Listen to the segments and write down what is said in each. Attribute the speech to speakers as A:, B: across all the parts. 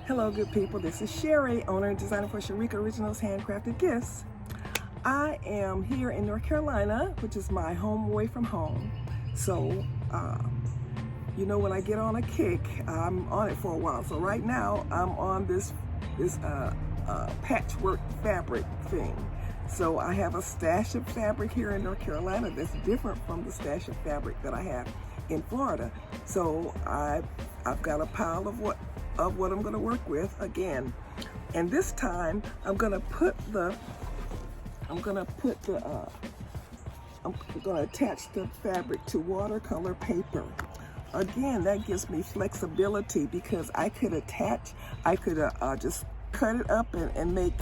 A: Hello, good people. This is Sherry, owner and designer for Sharika Originals Handcrafted Gifts. I am here in North Carolina, which is my home away from home. So, when I get on a kick, I'm on it for a while. So right now, I'm on this patchwork fabric thing. So I have a stash of fabric here in North Carolina that's different from the stash of fabric that I have in Florida. So I've got a pile of what I'm going to work with again, and this time I'm going to attach the fabric to watercolor paper. Again, that gives me flexibility because I could just cut it up and make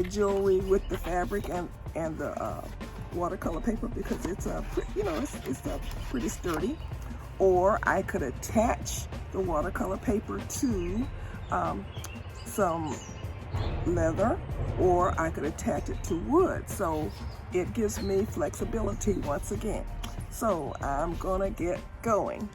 A: jewelry with the fabric and the watercolor paper because it's pretty sturdy. Or I could attach the watercolor paper to some leather, or I could attach it to wood. So it gives me flexibility once again. So I'm gonna get going.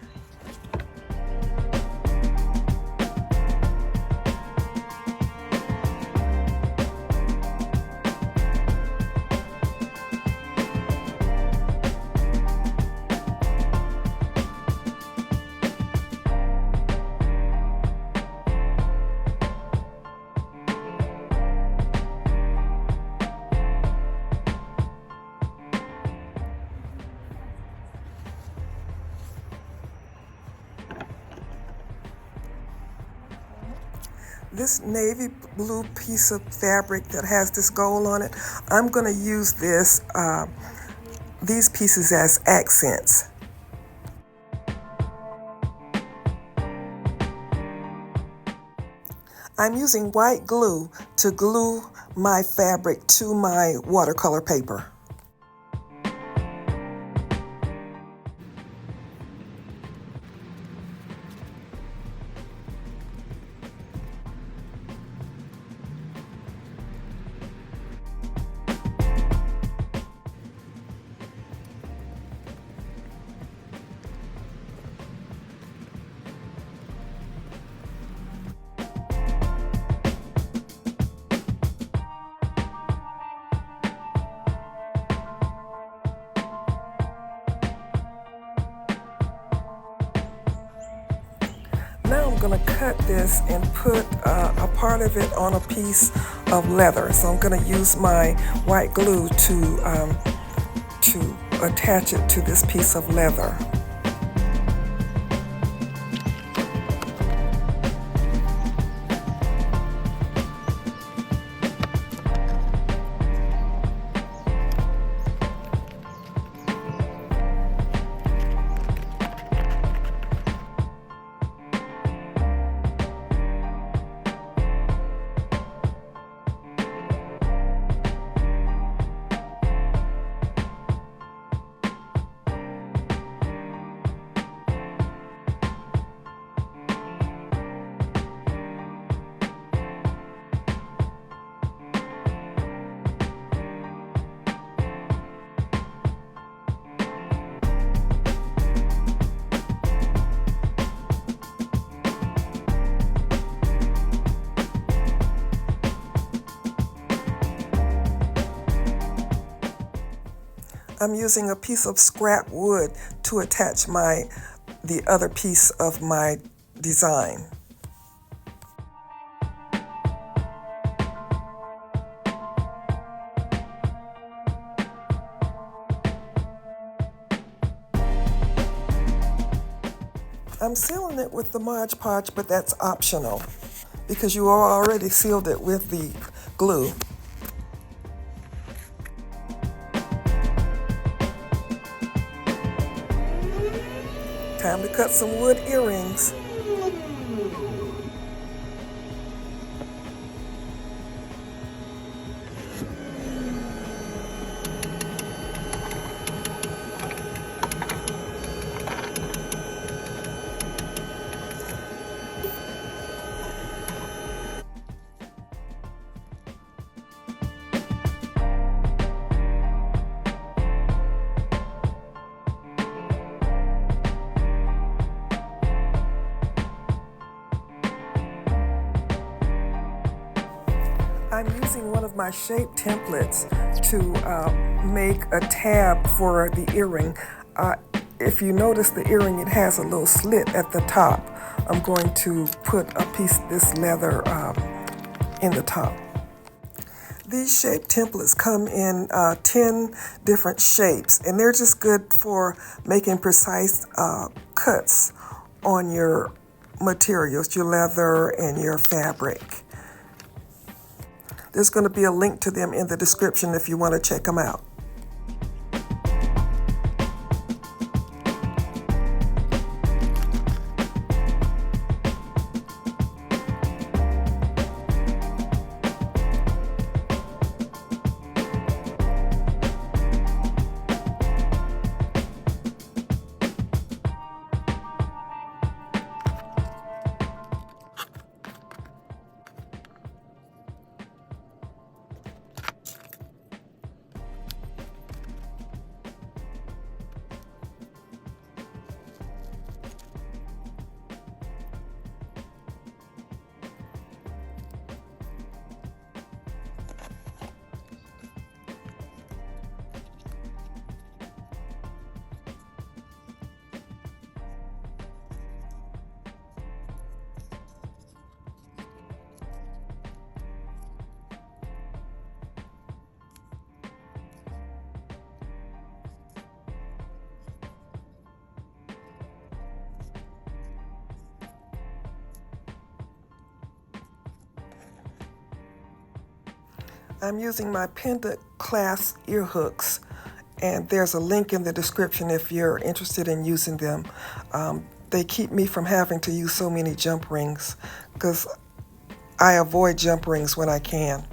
A: This navy blue piece of fabric that has this gold on it, I'm going to use these pieces as accents. I'm using white glue to glue my fabric to my watercolor paper. Now I'm going to cut this and put a part of it on a piece of leather. So I'm going to use my white glue to attach it to this piece of leather. I'm using a piece of scrap wood to attach the other piece of my design. I'm sealing it with the Mod Podge, but that's optional because you already sealed it with the glue. Time to cut some wood earrings. I'm using one of my shape templates to make a tab for the earring. If you notice the earring, it has a little slit at the top. I'm going to put a piece of this leather in the top. These shape templates come in 10 different shapes, and they're just good for making precise cuts on your materials, your leather and your fabric. There's going to be a link to them in the description if you want to check them out. I'm using my pendant clasp ear hooks, and there's a link in the description if you're interested in using them. They keep me from having to use so many jump rings because I avoid jump rings when I can.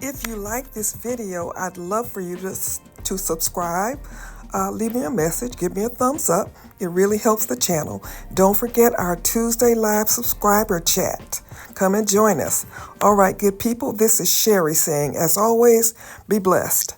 A: If you like this video, I'd love for you to subscribe, leave me a message, give me a thumbs up. It really helps the channel. Don't forget our Tuesday live subscriber chat. Come and join us. All right, good people, this is Sherry saying, as always, be blessed.